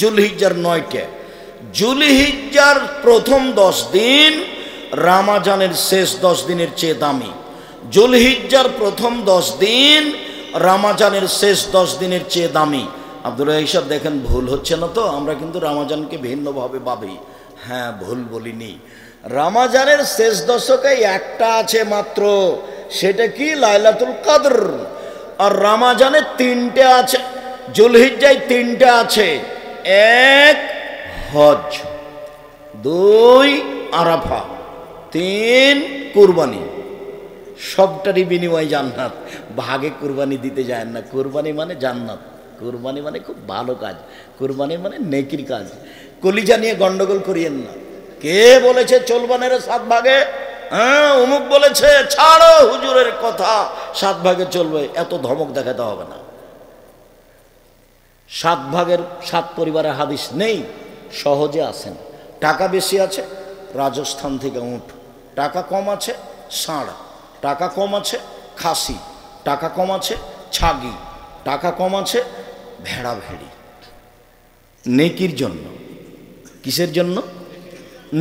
জুলহিজ্জার 9টা। জুলহিজ্জার প্রথম 10 দিন রমজানের শেষ 10 দিনের চেয়ে দামি। জুলহিজ্জার প্রথম 10 দিন রমজানের শেষ 10 দিনের চেয়ে দামি। আব্দুল্লাহ হিসাব দেখেন ভুল হচ্ছে না তো? আমরা কিন্তু রমজানকে ভিন্নভাবে ভাবি। হ্যাঁ, ভুল বলিনি। রমজানের শেষ দশকে একটা আছে মাত্র, সেটা কি? লাইলাতুল কদর। আর রমজানে 3টে আছে, জুলহিজ্জায় 3টে আছে। 1 হজ, 2 আরাফা, 3 কুরবানি। সবটারই বিনিময় জান্নাত। ভাগে কুরবানি দিতে যায় না। কুরবানি মানে জান্নাত, কুরবানি মানে খুব ভালো কাজ, কুরবানি মানে নেকির কাজ। কলিজা নিয়ে গন্ডগোল করিয়েন না। কে বলেছে চলবানের 7 ভাগে? হ্যাঁ, অমুক বলেছে। ছাড়ো হুজুরের কথা, 7 ভাগে চলবে, এত ধমক দেখাতে হবে না। 7 ভাগের 7 পরিবারের হাদিস নেই, সহজে আসেন। টাকা বেশি আছে, রাজস্থান থেকে উট। টাকা কম আছে, ষাঁড়। টাকা কম আছে, খাসি। টাকা কম আছে, ছাগি। টাকা কম আছে, ভেড়া ভেড়ি। নেকির জন্য। কিসের জন্য?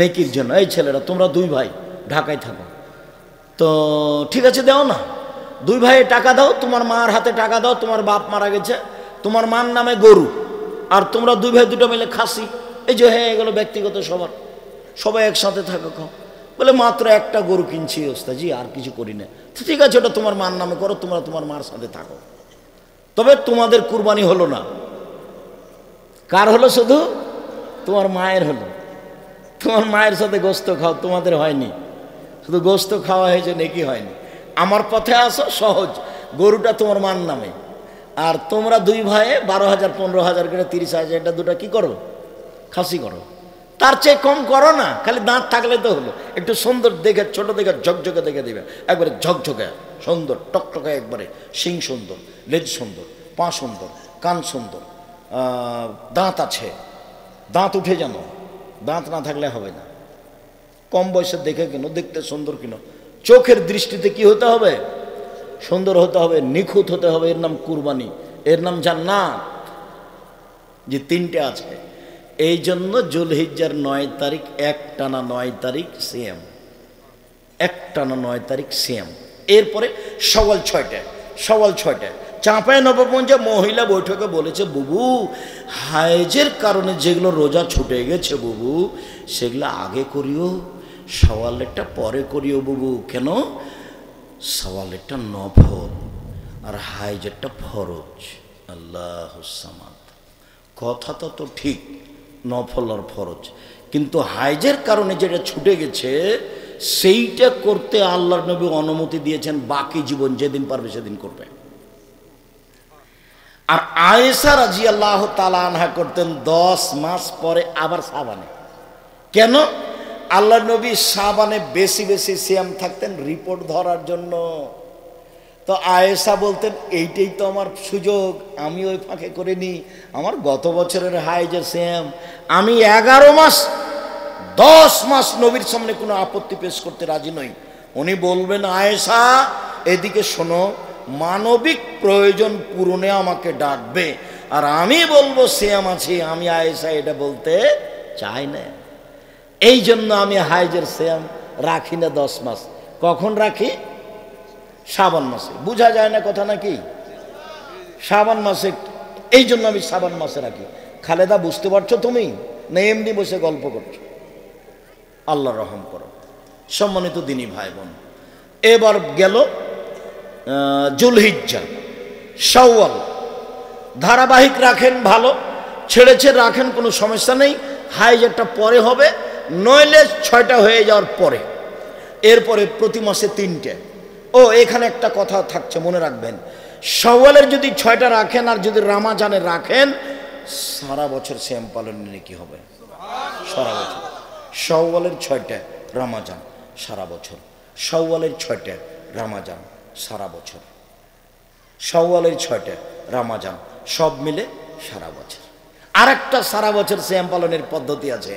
নেকির জন্য। এই ছেলেরা, তোমরা 2 ভাই ঢাকায় থাকো তো, ঠিক আছে, দাও না। 2 ভাইয়ে টাকা দাও, তোমার মার হাতে টাকা দাও। তোমার বাপ মারা গেছে, তোমার মার নামে গরু, আর তোমরা 2 ভাই 2টা মিলে খাসি। এই যে হ্যাঁ, এগুলো ব্যক্তিগত সবার, সবাই একসাথে থাকো। খাও। বলে মাত্র একটা গরু কিনছি ওস্তাদজি, আর কিছু করি না। ঠিক আছে, ওটা তোমার মার নামে করো, তোমরা তোমার মার সাথে থাকো। তবে তোমাদের কুরবানি হলো না। কার হলো? শুধু তোমার মায়ের হলো। তোমার মায়ের সাথে গোস্ত খাও, তোমাদের হয়নি। শুধু গোস্ত খাওয়া হয়েছে, নেকি হয়নি। আমার পথে আসো, সহজ। গরুটা তোমার মার নামে, আর তোমরা 2 ভাইয়ে 12,000 15,000 করে 30,000 এটা 2টা কি করো? খাসি করো। তার চেয়ে কম করো না, খালি দাঁত থাকলে তো হলো। একটু সুন্দর দেখে, ছোট দেখে, ঝকঝকে দেখে দিবে। একবারে ঝকঝকে সুন্দর, টকটকে, একবারে শিং সুন্দর, লেজ সুন্দর, পা সুন্দর, কান সুন্দর, দাঁত আছে, দাঁত উঠে যেন। দাঁত না থাকলে হবে না। কম বয়সে দেখে কিনো, দেখতে সুন্দর কিনো। চোখের দৃষ্টিতে কি হতে হবে? সুন্দর হতে হবে, নিখুঁত হতে হবে। এর নাম কুরবানি, এর নাম জান্নাত। যে 3টে আছে। এই জন্য জুলহিজ্জার 9 তারিখ একটানা 9 তারিখ সিয়াম, একটানা 9 তারিখ সিয়াম। এরপরে সওয়াল 6টা, সওয়াল 6টা। চাঁপায় নবগঞ্জে মহিলা বৈঠকে বলেছে, বুবু হায়েজের কারণে যেগুলো রোজা ছুটে গেছে বুবু, সেগুলো আগে করিও, সওয়ালেরটা পরে করিও বুবু। কেন? সওয়ালেরটা নফল আর হায়েজেরটা ফরজ। আল্লাহুস সামাদ। কথা তো ঠিক, নফল আর ফরজ, কিন্তু হায়েজের কারণে যেটা ছুটে গেছে সেইটা করতে আল্লাহর নবী অনুমতি দিয়েছেন। বাকি জীবন যেদিন পারবে সেদিন করবে। আর আয়েশা রাদিয়াল্লাহু তাআলা আনহা করতেন 10 মাস পরে আবার শাবানে। কেন? আল্লাহর নবী শাবানে বেশি বেশি সিয়াম থাকতেন রিপোর্ট ধরার জন্য। তো আয়েশা বলতেন, এইটাই তো আমার সুযোগ, আমি ওই ফাঁকে করে নিই। আমার গত বছরের হায়েজের সিয়াম, আমি 11 মাস 10 মাস নবীর সামনে কোনো আপত্তি পেশ করতে রাজি নই। উনি বলবেন, আয়েশা এদিকে শোনো, মানবিক প্রয়োজন পূরণে আমাকে ডাকবে, আর আমি বলবো সিয়াম আছি। আমি আয়েশা এটা বলতে চাই না। এই জন্য আমি হায়েজের সিয়াম রাখি না 10 মাস। কখন রাখি? শাবান মাসে। বোঝা যায় না কথা নাকি? শাবান মাসে। এই জন্য আমি শাবান মাসে রাখি। খালেদা, বুঝতে পারছো তুমি? না এমনি বসে গল্প করছো? আল্লাহ রহম করো। সম্মানিত দিনী ভাই বোন, এবার গেল জুলহিজ্জা, শাওয়াল। ধারাবাহিক রাখেন ভালো, ছেড়েছে রাখেন, কোনো সমস্যা নেই। হায়েজেরটা পরে হবে, নইলে 6টা হয়ে যাওয়ার পরে। এরপরে প্রতি মাসে 3টে। ও, এখানে একটা কথা থাকছে, মনে রাখবেন। শাওয়ালের যদি 6টা রাখেন আর যদি রমজানে রাখেন, সারা বছর সিয়াম পালনের কি হবে? সারা বছর। শাওয়ালের 6টা, রমজান সারা বছর। শাওয়ালের 6টা, রমজান সারা বছর। শাওয়ালের 6টা, রমজান সব মিলে সারা বছর। আর একটা সারা বছর সিয়াম পালনের পদ্ধতি আছে,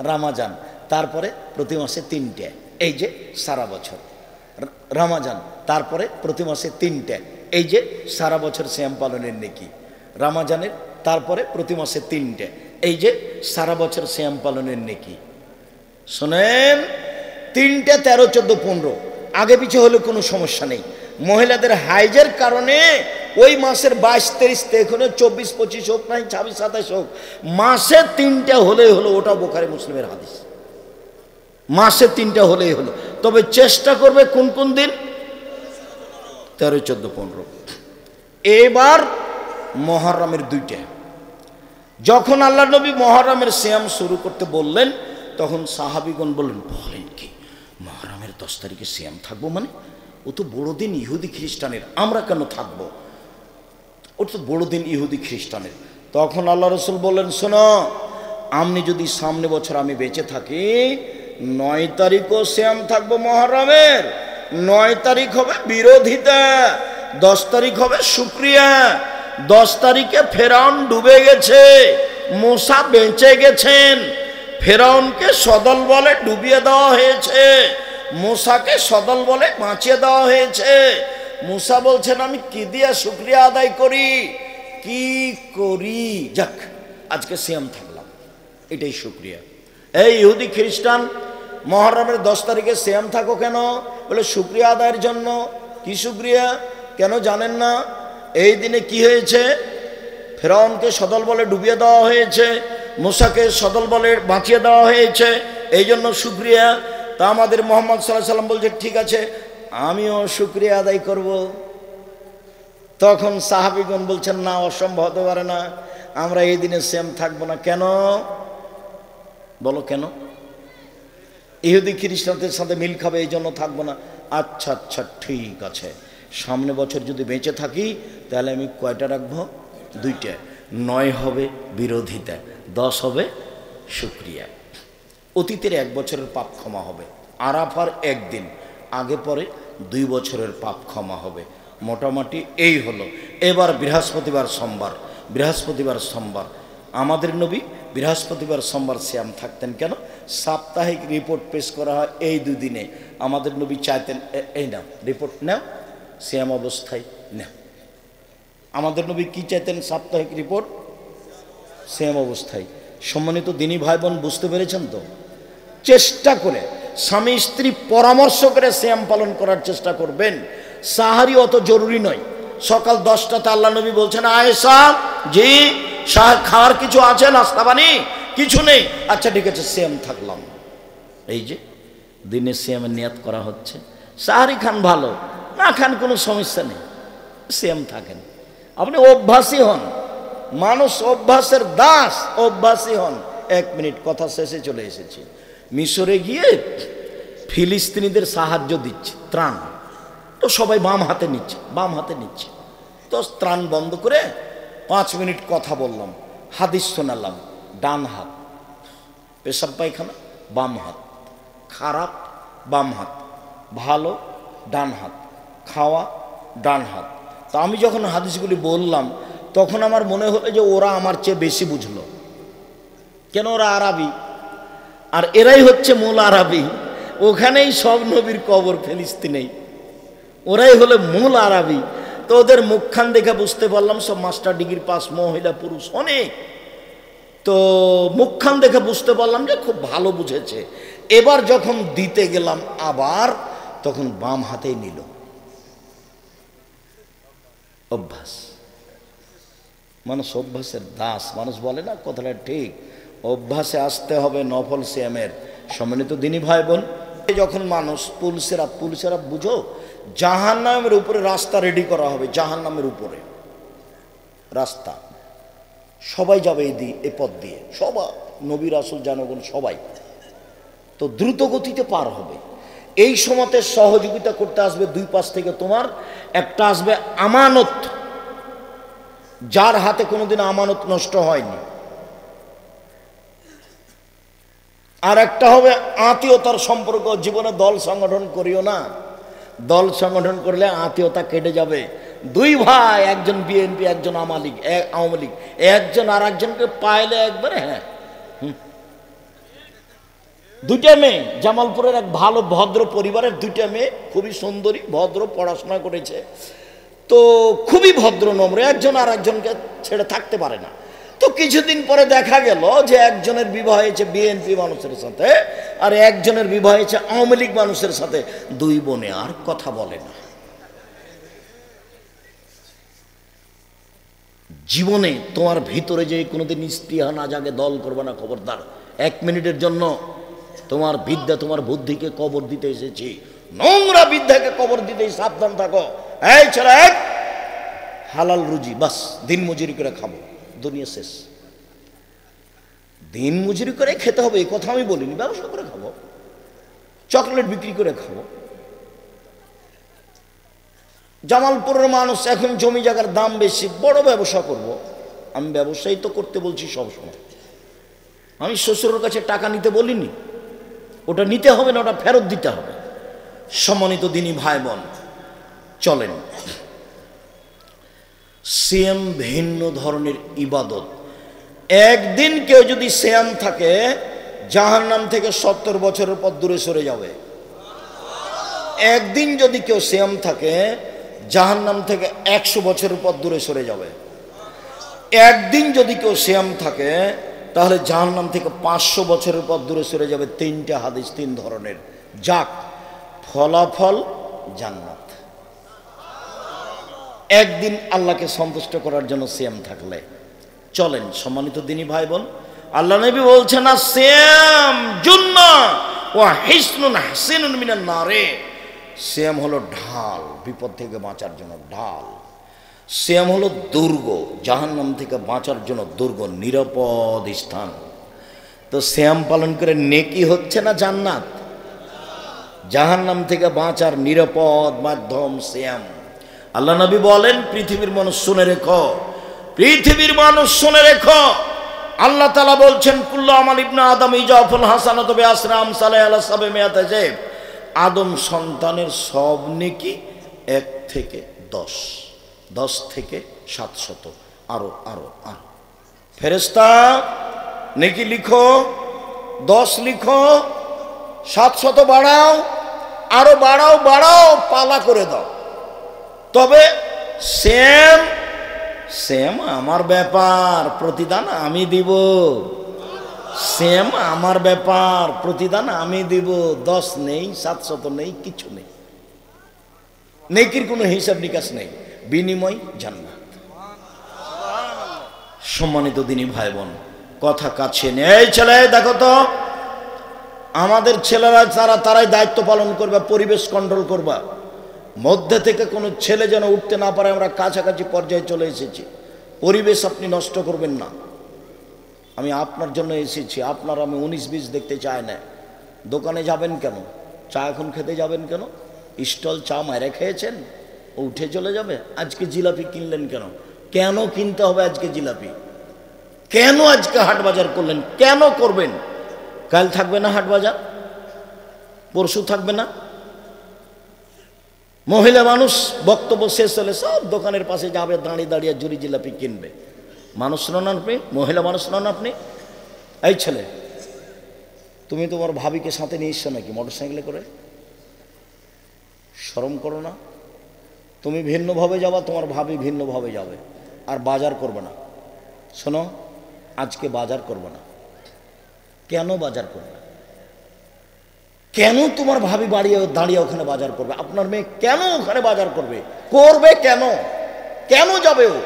রমজান, তারপরে প্রতি মাসে 3টে। এই যে সারা বছর রমজান, তারপরে প্রতি মাসে 3টে। এই যে সারা বছর সিয়াম পালনের নেকি। রমজানের তারপরে প্রতি মাসে 3টে, এই যে সারা বছর সিয়াম পালনের নেকি। শোনেন, 3টে 13, 14, 15 আগে পিছে হলে কোনো সমস্যা নেই। মহিলাদের হাইজের কারণে ওই মাসের 22, 23 থেকে 24, 25 হোক নাই 26, 27 হোক, মাসে 3টে হলেই হলো। ওটা বুখারী মুসলিমের হাদিস, মাসে 3টে হলেই হলো। তবে চেষ্টা করবে কোন কোন দিন? 13, 14, 15। এবার মুহররমের 2টা। যখন আল্লাহ নবী মুহররমের সিয়াম শুরু করতে বললেন, তখন সাহাবীগণ বললেন কি মুহররমের 10 তারিখে সিয়াম থাকবো? মানে ও তো বড়দিন ইহুদি খ্রিস্টানের, আমরা কেন থাকবো? ও তো বড়দিন ইহুদি খ্রিস্টানের। তখন আল্লাহ রাসূল বললেন, শোনো, আমি যদি সামনে বছর আমি বেঁচে থাকি, 9 তারিখও সিয়াম থাকবো মুহররমের। 9 তারিখ হবে বিরোধিতা, 10 তারিখ হবে শুকরিয়া। 10 তারিখে ফেরাউন ডুবে গেছে, মূসা বেঁচে গেছেন। ফেরাউনকে সদল বলে ডুবিয়ে দেওয়া হয়েছে, মূসাকে সদল বলে বাঁচিয়ে দেওয়া হয়েছে। মূসা বলছেন, আমি কি দিয়ে শুকরিয়া আদায় করি, কি করি? যাক, আজকে সিয়াম থাকলাম, এটাই শুকরিয়া। এই ইহুদি খ্রিস্টান, মুহররমের 10 তারিখে সিয়াম থাকো কেন? বলে শুকরিয়া আদায়ের জন্য। কি শুকরিয়া? কেন জানেন না? এই দিনে কি হয়েছে? ফেরাউনকে সদল বলে ডুবিয়ে দেওয়া হয়েছে, মূসাকে সদল বলে বাঁচিয়ে দেওয়া হয়েছে, এই জন্য শুকরিয়া। তা আমাদের মুহাম্মদ সাল্লাল্লাহু আলাইহি সাল্লাম বলছে, ঠিক আছে, আমিও শুকরিয়া আদায় করব। তখন সাহাবীগণ বলছেন, না, অসম্ভব হতে পারে না, আমরা এই দিনে সিয়াম থাকবো না। কেন বলো, কেন? ইহুদি খ্রিস্টানদের সাথে মিল খাবে, এই জন্য থাকবো না। আচ্ছা আচ্ছা, ঠিক আছে, সামনে বছর যদি বেঁচে থাকি তাহলে আমি কয়টা রাখবো? 2টা। 9 হবে বিরোধিতা, 10 হবে শুকরিয়া। অতীতের 1 বছরের পাপ ক্ষমা হবে। আরাফার একদিন আগে পরে 2 বছরের পাপ ক্ষমা হবে। মোটামুটি এই হলো। এবার বৃহস্পতিবার সোমবার, বৃহস্পতিবার সোমবার আমাদের নবী বৃহস্পতিবার সোমবার সিয়াম থাকতেন। কেন? সাপ্তাহিক রিপোর্ট পেশ করা হয় এই 2 দিনে। আমাদের নবী চাইতেন, এই নাও রিপোর্ট নাও, সিয়াম অবস্থায় নাও। আমাদের নবী কি চাইতেন? সাপ্তাহিক রিপোর্ট সিয়াম অবস্থায়। সম্মানিত দিনী ভাই বোন, বুঝতে পেরেছেন তো? চেষ্টা করে স্বামী স্ত্রী পরামর্শ করে সিয়াম পালন করার চেষ্টা করবেন। সাহারি অত জরুরি নয়। সকাল 10টাতে আল্লাহ নবী বলছেন, আয়েশা, জি খাওয়ার কিছু আছে? নাস্তা পানি কিছু নেই? আচ্ছা ঠিক আছে, সিয়াম থাকলাম। এই যে দিনে সিয়ামের নিয়াত করা হচ্ছে। সাহারি খান, ভালো, না খান কোনো সমস্যা নেই, সিয়াম থাকেন। আপনি অভ্যাসী হন, মানুষ অভ্যাসের দাস, অভ্যাসী হন। 1 মিনিট, কথা শেষে চলে এসেছি। মিশরে গিয়ে ফিলিস্তিনিদের সাহায্য দিচ্ছে, ত্রাণ। তো সবাই বাম হাতে নিচ্ছে, বাম হাতে নিচ্ছে। তো ত্রাণ বন্ধ করে 5 মিনিট কথা বললাম, হাদিস শোনালাম। ডান হাত পেশাব পায়খানা, বাম হাত খারাপ, বাম হাত ভালো, ডান হাত খাওয়া, ডান হাত। তা আমি যখন হাদিসগুলি বললাম, তখন আমার মনে হলো যে ওরা আমার চেয়ে বেশি বুঝলো। কেন? ওরা আরবি, আর এরাই হচ্ছে মূল আরবি। ওখানেই সব নবীর কবর, ফিলিস্তিনেই। ওরাই হলো মূল আরবি। তো ওদের মুখখান দেখে বুঝতে পারলাম সব মাস্টার ডিগ্রি পাস, মহিলা পুরুষ অনেক। তো মুখখান দেখে বুঝতে পারলাম যে খুব ভালো বুঝেছে। এবার যখন দিতে গেলাম আবার, তখন বাম হাতেই নিল। অভ্যাস, মানুষ অভ্যাসের দাস। মানুষ বলে না, কথাটা ঠিক, অভ্যাসে আসতে হবে নফল সিয়ামের। সম্মানিত দিনী ভাই বোন, যখন মানুষ পুলসেরা বুঝো, জাহান্নামের উপরে রাস্তা রেডি করা হবে। জাহান্নামের উপরে রাস্তা, সবাই যাবে এই পথ দিয়ে, সবাই, নবী রাসূল জনগণ সবাই। তো দ্রুত গতিতে পার হবে। এই সময়তে সহযোগিতা করতে আসবে 2 পাশ থেকে। তোমার একটা আসবে আমানত, যার হাতে কোনোদিন আমানত নষ্ট হয়নি। আর একটা হবে আত্মীয়তার সম্পর্ক। জীবনে দল সংগঠন করিও না, দল সংগঠন করলে আত্মীয়তা কেটে যাবে। 2 ভাই, একজন বিএনপি, একজন আওয়ামী লীগ, একজন আর একজনকে পাইলে একবারে হ্যাঁ। 2টা মেয়ে, জামালপুরের এক ভালো ভদ্র পরিবারের 2টা মেয়ে, খুবই সুন্দরী, ভদ্র, পড়াশোনা করেছে। তো খুবই ভদ্র নম্র, একজন আর একজনকে ছেড়ে থাকতে পারে না। তো কিছুদিন পরে দেখা গেল যে একজনের বিবাহ হয়েছে বিএনপি মানুষের সাথে, আর একজনের বিবাহ হয়েছে আওয়ামী লীগ মানুষের সাথে। দুই বোনে আর কথা বলে না। জীবনে তোমার ভিতরে যে কোনোদিন স্পৃহা না জাগে, দল করবে না, খবরদার। 1 মিনিটের জন্য তোমার বিদ্যা তোমার বুদ্ধিকে কবর দিতে এসেছি, নোংরা বিদ্যাকে কবর দিতে সাবধান থাকো। এই ছেলে, হালাল রুজি, বাস দিন মজুরি করে খাবো, দুনিয়া শেষ। দিন মজুরি করে খেতে হবে এই কথা আমি বলিনি, ব্যবসা করে খাবো, চকলেট বিক্রি করে খাবো। জামালপুরের মানুষ এখন জমি জায়গার দাম বেশি, বড় ব্যবসা করব। আমি ব্যবসায়ী তো করতে বলছি সবসময়, আমি শ্বশুরের কাছে টাকা নিতে বলিনি। ওটা নিতে হবে না, ওটা ফেরত দিতে হবে। সম্মানিত দিনী ভাই বোন, চলেন সিয়াম ভিন্ন ধরনের ইবাদত। একদিন কেউ যদি সিয়াম থাকে, জাহান্নাম থেকে 70 বছরের পর দূরে সরে যাবে। একদিন যদি কেউ সিয়াম থাকে, জাহান্নাম থেকে 100 বছরের পর দূরে সরে যাবে। একদিন যদি কেউ সিয়াম থাকে, তাহলে জাহান্নাম থেকে 500 বছরের পর দূরে সরে যাবে। 3টা হাদিস 3 ধরনের। যাক, ফলাফল জান্নাত। একদিন আল্লাহকে সন্তুষ্ট করার জন্য সিয়াম থাকলে চলেন। সম্মানিত দিনী ভাই বোন, আল্লাহ নবী বলছেন, না সিয়াম জুন্না ওয়া হিসনুন হাসিনুন মিনান নারে। সিয়াম হলো ঢাল, বিপদ থেকে বাঁচার জন্য ঢাল। সিয়াম হলো দুর্গ, জাহান্নাম থেকে বাঁচার জন্য দুর্গ, নিরাপদ স্থান। তো সিয়াম পালন করে নেকি হচ্ছে না জান্নাত? জাহান্নাম থেকে বাঁচার নিরাপদ মাধ্যম সিয়াম। আল্লাহ নবী বলেন, পৃথিবীর মানুষ শুনে রেখো, পৃথিবীর মানুষ শুনে রেখো, আল্লাহ তাআলা বলছেন, কুল্লু আমাল ইবনে আদম ইজাফুল হাসানাতু বিআশরি আমসালি আলা 700 আদম সন্তানের সব নেকি 1 থেকে 10, 10 থেকে 700, আরো আরো আরো। ফেরেশতা নেকি লিখো, 10 লিখো, 700 বাড়াও, আরো বাড়াও বাড়াও, পালা করে দাও। তবে সেম আমার ব্যাপার, প্রতিদান আমি দিব। সেম আমার ব্যাপার, প্রতিদান আমি দিব। 10 নেই, 700 নেই, কিছু নেই, নেকির কোনো হিসাব নিকাশ নেই, বিনিময় জান্নাত। সম্মানিত দিনী ভাই বোন, কথা কাছে নেই। ছেলে দেখো তো, আমাদের ছেলেরা তারাই দায়িত্ব পালন করবে, পরিবেশ কন্ট্রোল করবা। মধ্যে থেকে কোনো ছেলে যেন উঠতে না পারে, আমরা কাছাকাছি পর্যায়ে চলে এসেছি। পরিবেশ আপনি নষ্ট করবেন না। আমি আপনার জন্য এসেছি, আপনার আমি 19-20 দেখতে চাই না। দোকানে যাবেন কেন? চা এখন খেতে যাবেন কেন? স্টল চা মারে খেয়েছেন, উঠে চলে যাবে। আজকে জিলাপি কিনলেন কেন? কেন কিনতে হবে আজকে জিলাপি? কেন আজকে হাট বাজার করলেন? কেন করবেন? কাল থাকবে না হাট বাজার, পরশু থাকবে না। মহিলা মানুষ বক্তব্য শেষ হলে সব দোকানের পাশে যাবে, দাঁড়িয়ে দাঁড়িয়ে জুড়ি জিলাপি কিনবে। মানুষ নন আপনি? মহিলা মানুষ নন আপনি? এই ছেলে, তুমি তোমার ভাবিকে সাথে নিয়ে এসছো নাকি মোটরসাইকেলে করে? শরম করো না? তুমি ভিন্নভাবে যাবা, তোমার ভাবি ভিন্নভাবে যাবে, আর বাজার করবে না। শোনো, আজকে বাজার করবে না। কেন বাজার করবে না? কেন তোমার ভাবি দাঁড়িয়ে ওখানে বাজার করবে? আপনার মেয়ে কেন ওখানে বাজার করবে? করবে কেন? কেন যাবে ও?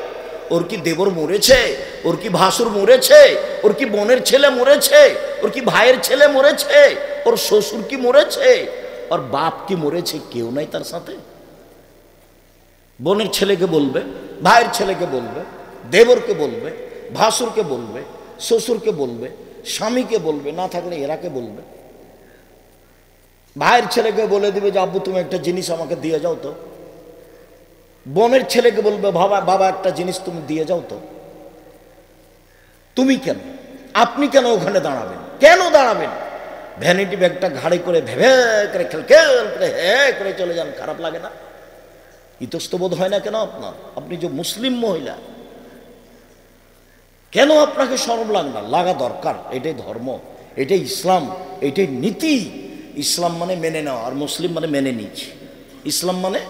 ওর কি দেবর মরেছে? ওর কি ভাসুর মরেছে? ওর কি বোনের ছেলে মরেছে? ওর কি ভাইয়ের ছেলে মরেছে? ওর শ্বশুর কি মরেছে? ওর বাপ কি মরেছে? কেউ নাই তার সাথে। বোনের ছেলেকে বলবে, ভাইয়ের ছেলেকে বলবে, দেবরকে বলবে, ভাসুরকে বলবে, শ্বশুরকে বলবে, স্বামীকে বলবে, না থাকলে এরাকে বলবে। ভাইয়ের ছেলেকে বলে দিবে যে আব্বু তুমি একটা জিনিস আমাকে দিয়ে যাও তো। বোনের ছেলেকে বলবে, বাবা একটা জিনিস তুমি দিয়ে যাও তো। তুমি কেন, আপনি কেন ওখানে দাঁড়াবেন? কেন দাঁড়াবেন? ভ্যানিটি ব্যাগটা ঘাড়ে করে ভেবে করে খেলখেল করে করে চলে যান, খারাপ লাগে না? ইতস্তবোধ হয় না কেন আপনার? আপনি যে মুসলিম মহিলা, কেন আপনাকে শরম লাগে না? লাগা দরকার। এটাই ধর্ম, এটাই ইসলাম, এটাই নীতি। ইসলাম মানে মেনে নেওয়া, আর মুসলিম মানে মেনে নিয়েছি। ইসলাম মানে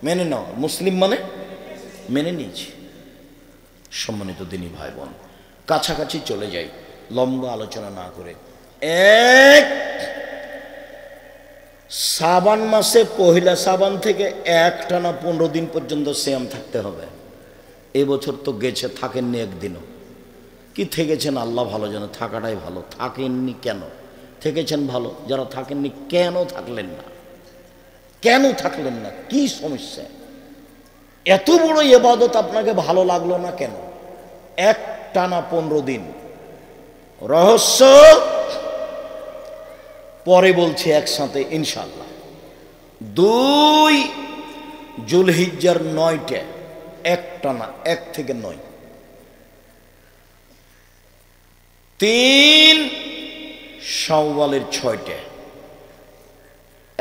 মেনে নেওয়া, মুসলিম মানে মেনে নিয়েছি। সম্মানিত দিনী ভাই বোন, কাছাকাছি চলে যাই, লম্বা আলোচনা না করে। এক, শ্রাবণ মাসে পহিলা শ্রাবণ থেকে একটানা 15 দিন পর্যন্ত সিয়াম থাকতে হবে। এবছর তো গেছে, থাকেননি একদিনও। কি থেকেছেন আল্লাহ ভালো জানে, থাকাটাই ভালো। থাকেননি কেন? থেকেছেন ভালো। যারা থাকেননি কেন থাকলেন না? কেন থাকলেন না? কি সমস্যা? এত বড় ইবাদত আপনাকে ভালো লাগলো না কেন? একটানা 15 দিন। রহস্য পরে বলছি একসাথে ইনশাআল্লাহ। 2 জুলহিজ্জার 9টে একটানা, 1 থেকে 9। 3 শাওয়ালের 6টে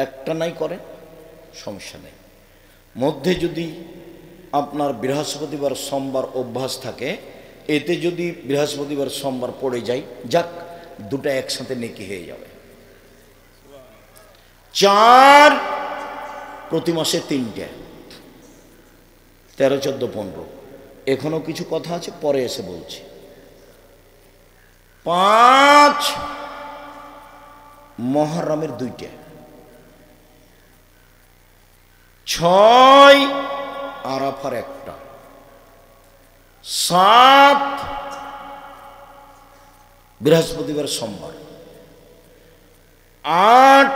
একটানাই করেন, সমস্যা নেই। মধ্যে যদি আপনার বৃহস্পতিবার সোমবার অভ্যাস থাকে, এতে যদি বৃহস্পতিবার সোমবার পড়ে যায়, যাক, দুটা একসাথে নেকি হয়ে যাবে। 4 প্রতি মাসে 3টে, 13, 14, 15। এখনো কিছু কথা আছে, পরে এসে বলছি। 5 মুহররমের 2টে। 6 আরাফার 1টা। 7 বৃহস্পতিবার সোমবার। 8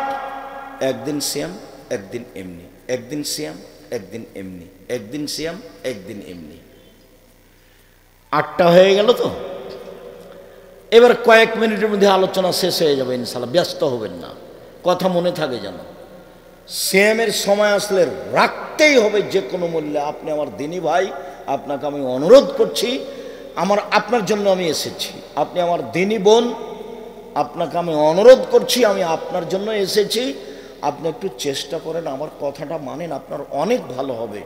একদিন সিয়াম একদিন এমনি, একদিন সিয়াম একদিন এমনি, একদিন সিয়াম একদিন এমনি। 8টা হয়ে গেল তো। এবার কয়েক মিনিটের মধ্যে আলোচনা শেষ হয়ে যাবে ইনশাআল্লাহ, ব্যস্ত হবেন না, কথা মনে থাকে যেন। সিয়ামের সময় আসলে রাখতেই হবে যে কোনো মূল্যে। আপনি আমার দিনী ভাই, আপনাকে আমি অনুরোধ করছি, আপনার জন্য আমি এসেছি। আপনি আমার দিনী বোন, আপনাকে আমি অনুরোধ করছি, আমি আপনার জন্য এসেছি। আপনি একটু চেষ্টা করেন, আমার কথাটা মানেন, আপনার অনেক ভালো হবে।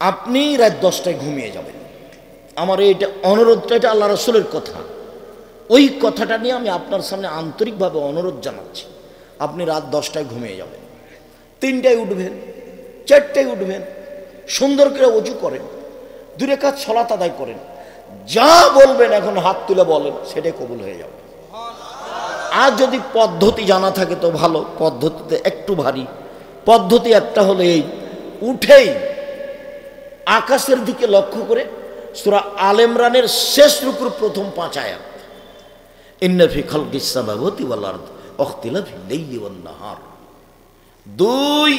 আপনি রাত 10টায় ঘুমিয়ে যাবেন। আমার এইটা অনুরোধটা, এটা আল্লাহ রাসূলের কথা। ওই কথাটা নিয়ে আমি আপনার সামনে আন্তরিকভাবে অনুরোধ জানাচ্ছি। আপনি রাত 10টায় ঘুমিয়ে যাবেন, 3টায় উঠবেন, 4টায় উঠবেন, সুন্দর করে ওযু করেন, 2 রাকাত সালাত আদায় করেন, যা বলবেন এখন হাত তুলে বলেন, সেটাই কবুল হয়ে যাবে। আর যদি পদ্ধতি জানা থাকে তো ভালো, পদ্ধতিতে একটু ভারী। পদ্ধতি একটা হলো এই, উঠেই আকাশের দিকে লক্ষ্য করে সূরা আল ইমরানের শেষ রুকুর প্রথম 5 আয়াত, ইন্না ফি খালকিস সামাওয়াতি ওয়াল আরদ ওয়াখতিলাফিল লাইলি ওয়ান নাহার। 2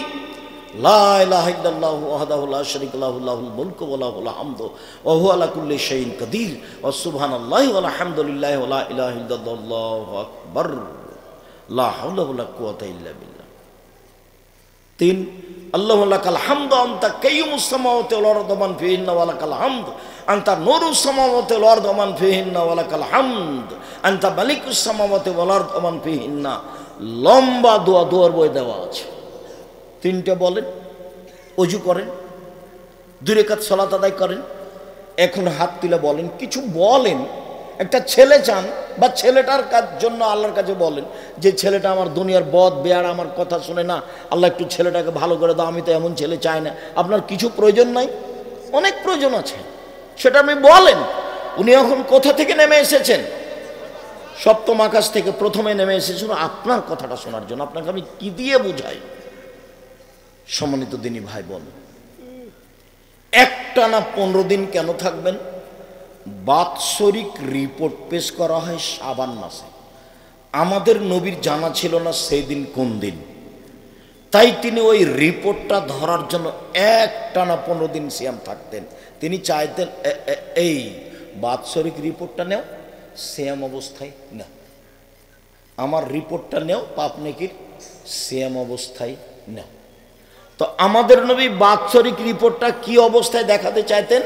লা ইলাহা ইল্লাল্লাহু ওয়াহদাহু লা শারীকা লাহু লাহুল মুলকু ওয়া লাহুল হামদু ওয়া হুয়া আলা কুল্লি শাইইন কাদির ওয়া সুবহানাল্লাহি ওয়া আলহামদুলিল্লাহি ওয়া লা ইলাহা ইল্লাল্লাহু আকবার লা হাওলা ওয়া লা কুওয়াতা ইল্লা বিল্লাহ। 3 আল্লাহু লাকাল হামদু আনতা কাইয়ুমুস সামাওয়াতি ওয়াল আরদি ওয়া মান ফিহিন্না ওয়া লাকাল হামদ আনতা নূরুস সামাওয়াতি ওয়াল আরদি ওয়া মান ফিহিন্না ওয়া লাকাল হামদ আনতা মালিকুস সামাওয়াতি ওয়াল আরদি ওয়া মান ফিহিন্না। লম্বা দোয়া, দোয়ার বই দেওয়া আছে। 3টে বলেন, ওযু করেন, 2 রাকাত সালাত আদায় করেন। এখন হাত তুলে বলেন, কিছু বলেন। একটা ছেলে চান, বা ছেলেটার জন্য আল্লাহর কাছে বলেন যে ছেলেটা আমার দুনিয়ার বদ বেয়ার, আমার কথা শুনে না, আল্লাহ একটু ছেলেটাকে ভালো করে দাও, আমি তো এমন ছেলে চাই না। আপনার কিছু প্রয়োজন নাই, অনেক প্রয়োজন আছে, সেটা আপনি বলেন। উনি এখন কোথা থেকে নেমে এসেছেন? 7ম আকাশ থেকে প্রথমে নেমে এসেছিল আপনার কথাটা শোনার জন্য। আপনাকে আমি কি দিয়ে বুঝাই? সম্মানিত দিনী ভাই বোন, একটানা 15 দিন কেন থাকবেন? বাৎসরিক রিপোর্ট পেশ করা হয় শাবান মাসে। আমাদের নবীর জানা ছিল না সেই দিন কোন দিন, তাই তিনি ওই রিপোর্টটা ধরার জন্য একটানা 15 দিন সিয়াম থাকতেন। তিনি চাইতেন এই বাৎসরিক রিপোর্টটা নেও, সিয়াম অবস্থায় না, আমার রিপোর্টটা নেও, পাপ নেকির সিয়াম অবস্থায় নেও। তো আমাদের নবী বাৎসরিক রিপোর্টটা কি অবস্থায় দেখাতে চাইতেন?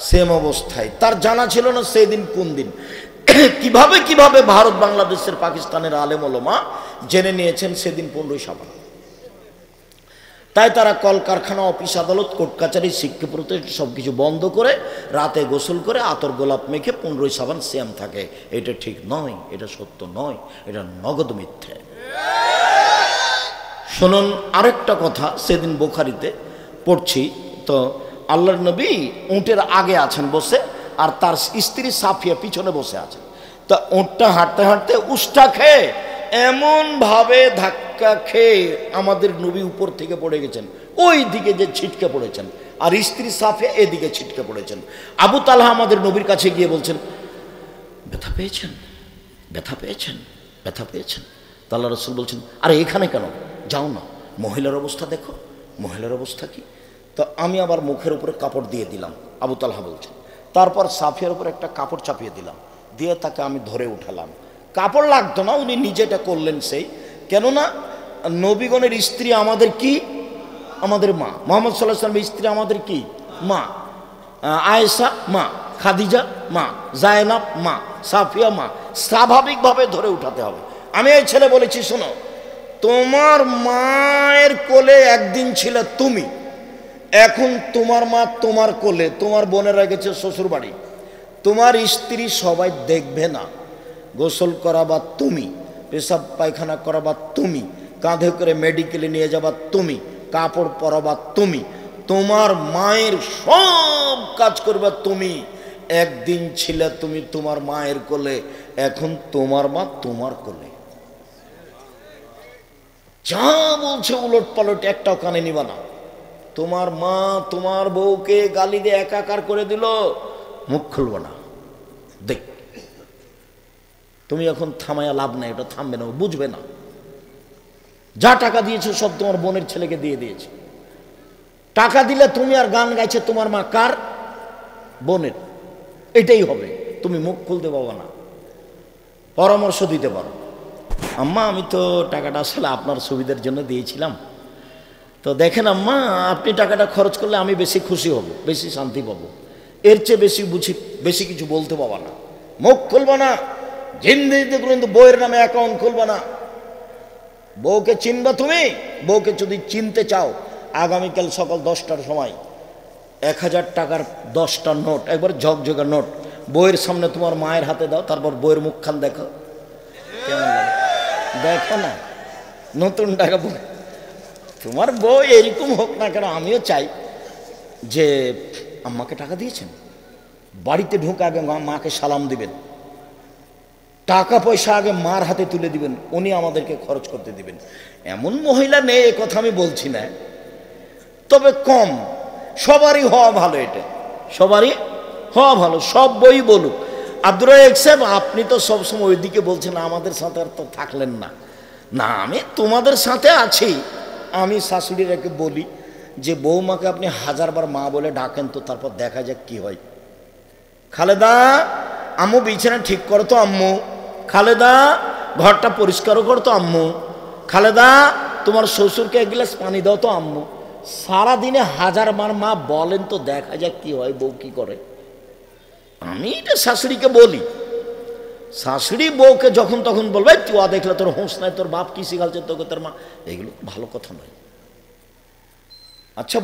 সেম অবস্থায়। তার জানা ছিল না সেই দিন কোন দিন। কিভাবে কিভাবে ভারত, বাংলাদেশের, পাকিস্তানের আলেম ওলামা জেনে নিয়েছেন সেদিন 15 শাবান। তাই তারা কলকারখানা, অফিস আদালত, কোর্ট কাছারি, শিক্ষা প্রতিষ্ঠান সবকিছু বন্ধ করে রাতে গোসল করে আতর গোলাপ মেখে 15 শাবান সিয়াম থাকে। এটা ঠিক নয়, এটা সত্য নয়, এটা নগদ মিথ্যে। শুনুন আরেকটা কথা, সেদিন বুখারীতে পড়ছি, তো আল্লাহর নবী উটের আগে আছেন বসে, আর তার স্ত্রী সাফিয়া পিছনে বসে আছেন। তা উটটা হাঁটতে হাঁটতে উষ্টা খেয়ে এমন ভাবে ধাক্কা খেয়ে আমাদের নবী উপর থেকে পড়ে গেছেন, ওই দিকে যে ছিটকে পড়েছেন, আর স্ত্রী সাফিয়া এদিকে ছিটকে পড়েছেন। আবু তালহা আমাদের নবীর কাছে গিয়ে বলছেন, ব্যথা পেয়েছেন, ব্যথা পেয়েছেন, ব্যথা পেয়েছেন। তা আল্লাহ রাসূল বলছেন, আরে এখানে কেন, যাও না, মহিলার অবস্থা দেখো, মহিলার অবস্থা কি। তো আমি আবার মুখের উপরে কাপড় দিয়ে দিলাম, আবু তালহা বলছেন। তারপর সাফিয়ার উপরে একটা কাপড় চাপিয়ে দিলাম, দিয়ে তাকে আমি ধরে উঠালাম। কাপড় লাগতো না, উনি নিজেটা করলেন সেই। কেননা নবীগণের স্ত্রী আমাদের কি, আমাদের মা। মুহাম্মদ সাল্লাল্লাহু আলাইহি ওয়াসাল্লামের স্ত্রী আমাদের কি, মা। আয়েশা মা, খাদিজা মা, জায়নাব মা, সাফিয়া মা। স্বাভাবিকভাবে ধরে উঠাতে হবে। আমি এই ছেলে বলেছি, শোনো, তোমার মায়ের কোলে একদিন ছিলে তুমি, এখন তোমার মা তোমার কোলে, তোমার বোনেরা গেছে শ্বশুর বাড়ি, তোমার স্ত্রী সবাই দেখবে না, গোসল করাবা তুমি, পেশাব পায়খানা করাবা তুমি, কাঁধে করে মেডিকেলে নিয়ে যাবা তুমি, কাপড় পরাবা তুমি, তোমার মায়ের সব কাজ করবা তুমি। একদিন ছিলে তুমি তোমার মায়ের কোলে, এখন তোমার মা তোমার কোলে। যা বলছে উলট পালট একটাও কানে নিবা না। তোমার মা তোমার বউকে গালি দিয়ে একাকার করে দিল, মুখ খুলব না। দেখ, তুমি এখন থামায়া লাভ নাই, এটা থামবে না, বুঝবে না। যা টাকা দিয়েছে সব তোমার বোনের ছেলেকে দিয়ে দিয়েছে। টাকা দিলে তুমি আর গান গাইছে তোমার মা কার, বোনের, এটাই হবে। তুমি মুখ খুলতে পারবে না। পরামর্শ দিতে পারো, আম্মা আমি তো টাকাটা আসলে আপনার সুবিধার জন্য দিয়েছিলাম, তো দেখেন আম্মা, আপনি টাকাটা খরচ করলে আমি বেশি খুশি হব, বেশি শান্তি পাবো, এর চেয়ে বেশি কিছু বলতে পারবা না। মুখ খুলবা না, জিন্দিগিতে কিন্তু বউয়ের নামে অ্যাকাউন্ট খুলবা না। বউকে চিনবা তুমি, বউকে যদি চিনতে চাও, আগামীকাল সকাল 10টার সময় 1000 টাকার 10টা নোট, একবার ঝকঝকে নোট বউয়ের সামনে তোমার মায়ের হাতে দাও, তারপর বউয়ের মুখখান দেখো, কেমন লাগে দেখো না। নতুন টাকা তোমার বউ এরকম হোক না কেন, আমিও চাই যে আম্মাকে টাকা দিয়েছেন, বাড়িতে ঢুকে আগে মাকে সালাম দিবেন, টাকা পয়সা আগে মার হাতে তুলে দিবেন, উনি আমাদেরকে খরচ করতে দিবেন। এমন মহিলা নেই এ কথা আমি বলছি না, তবে কম। সবারই হওয়া ভালো, এটা সবারই হওয়া ভালো, সব বই বলুক। আব্দুর রাজ্জাক সাহেব, আপনি তো সবসময় ওইদিকে বলছেন, আমাদের সাথে আর তো থাকলেন না। না, আমি তোমাদের সাথে আছি। আমি শাশুড়িরাকে বলি যে বৌমাকে আপনি 1000বার মা বলে ডাকেন তো, তারপর দেখা যাক কি হয়। খালেদা, আম্মু বিছানা ঠিক করো তো আম্মু, খালেদা ঘরটা পরিষ্কারও করো তো আম্মু, খালেদা তোমার শ্বশুরকে 1 গ্লাস পানি দাও তো আম্মু। সারাদিনে 1000বার মা বলেন তো, দেখা যাক কি হয়, বউ কি করে। আমি এটা শাশুড়িকে বলি। শাশুড়ি বউকে যখন তখন বলবে, তুই দেখলে তোর হোঁশ নাই, তোর বাপ কি শিখালছে তোকে তোর মা, এগুলো ভালো কথা নয়। আচ্ছা,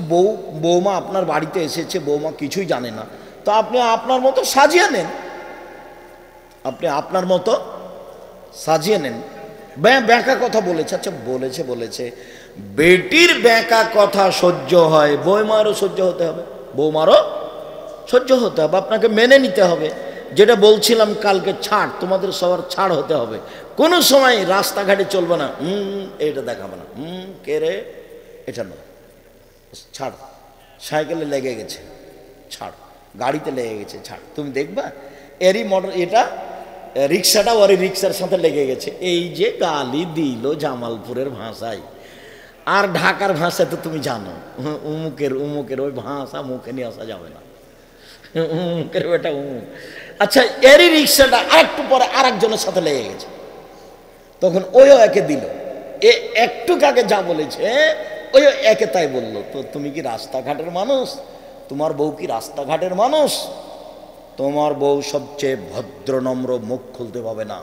বৌমা আপনার বাড়িতে এসেছে, বৌমা কিছুই জানে না, তো আপনি আপনার মতো সাজিয়ে নেন, আপনি আপনার মতো সাজিয়ে নেন। ব্যাঁকা কথা বলেছে, আচ্ছা বলেছে, বেটির ব্যাঁকা কথা সহ্য হয়, বৌমারও সহ্য হতে হবে, বৌমারও সহ্য হতে হবে, আপনাকে মেনে নিতে হবে। যেটা বলছিলাম কালকে, ছাড়, তোমাদের সবার ছাড় হতে হবে। কোনো সময় রাস্তাঘাটে চলবে না, এটা দেখাবে না, কে রে, এটা না, ছাড়, সাইকেলে লেগে গেছে ছাড়, গাড়িতে লেগে গেছে ছাড়, তুমি দেখবা এরই মোটর, এটা রিক্সাটা ওর রিক্সার সাথে লেগে গেছে। এই যে গালি দিল জামালপুরের ভাষায়, আর ঢাকার ভাষায় তো তুমি জানো, উমুকের ওই ভাষা মুখে নিয়ে আসা যাবে না, উমুকের ওটা উমুক। আচ্ছা, এরই রিক্সাটা আরেকটু পরে আরেকজনের সাথে লেগে গেছে, তখন ওইও একে দিল, এ একটু আগে যা বলেছে ওই একে তাই বললো। তো তুমি কি রাস্তাঘাটের মানুষ? তোমার বউ কি রাস্তাঘাটের মানুষ? তোমার বউ সবচেয়ে ভদ্র নম্র, মুখ খুলতে পাবে না,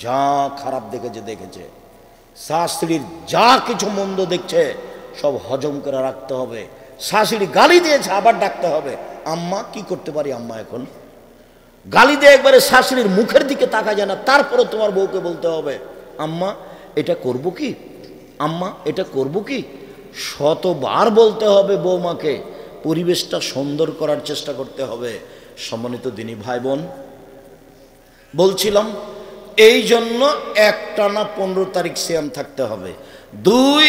যা খারাপ দেখেছে, শাশুড়ির যা কিছু মন্দ দেখছে সব হজম করে রাখতে হবে। শাশুড়ি গালি দিয়েছে, আবার ডাকতে হবে, আম্মা কি করতে পারি আম্মা, এখন গালি দিয়ে একবারে শাশুড়ির মুখের দিকে তাকা যায় না, তারপরে তোমার বউকে বলতে হবে, আম্মা এটা করব কি, আম্মা এটা করব কি, শতবার বলতে হবে বৌমাকে। পরিবেশটা সুন্দর করার চেষ্টা করতে হবে। সম্মানিত দিনী ভাই বোন, বলছিলাম এই জন্য একটানা 15 তারিখ সিয়াম থাকতে হবে। 2